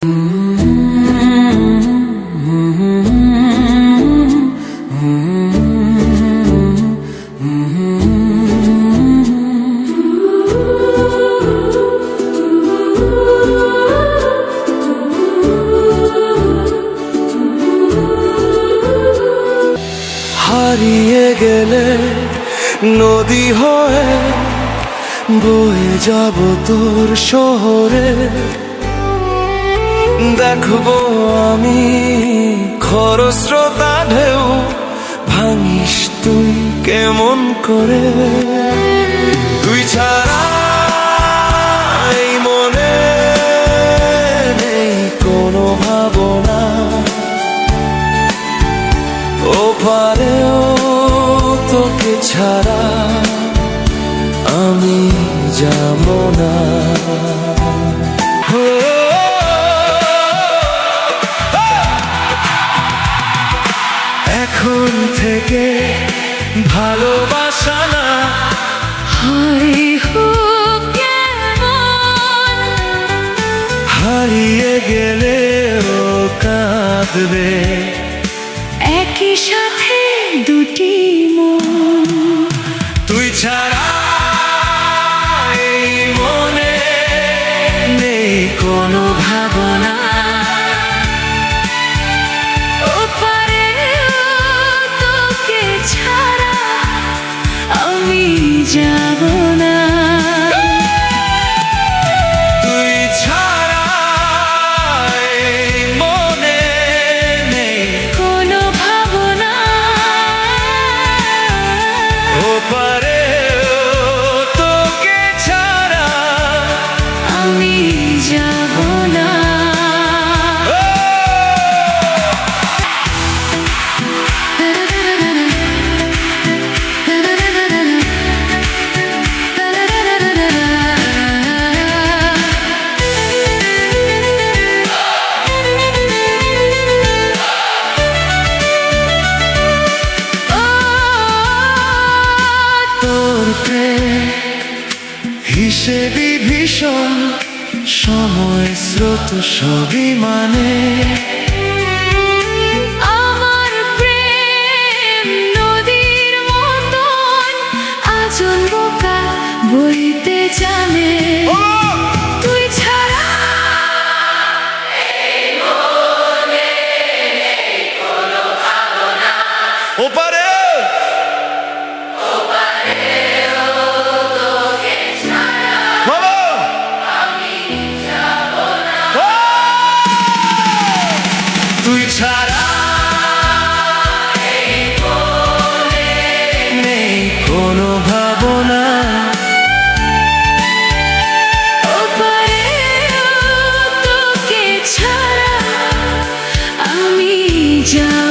হারিয়ে গেলে নদী হয়ে বয়ে যাব তোর শহরে, দেখবো আমি খরস্রোতা ঢেউ, ভাঙিস তুই কেমন করে। তুই ছাড়া এই মনে নেই কোনো ভাবনা, ও পারেও তোকে ছাড়া আমি যাব না। এখন থেকে ভালোবাসা না হারিয়ে গেলে ও কাঁদবে, একই সাথে দুটি মন। তুই ছাড়া এই মনে নেই কোনো ভাবনা, ওপারেও তোকে ছাড়া আমি যাব না। তুই ছাড়া এই মনে নেই কোনো ভাবনা, ওপারেও তোকে ছাড়া আমি যাব না। তোর প্রেম হিসেবি ভীষণ, সময় স্রোত সবই মানে। আমার প্রেম নদীর মতন আচল বোকা বইতে জানে। তুই ছাড়া ওপারে তুই ছাড়া নেই কোনো ভাবনা, ওপারেও তোকে ছাড়া আমি যাব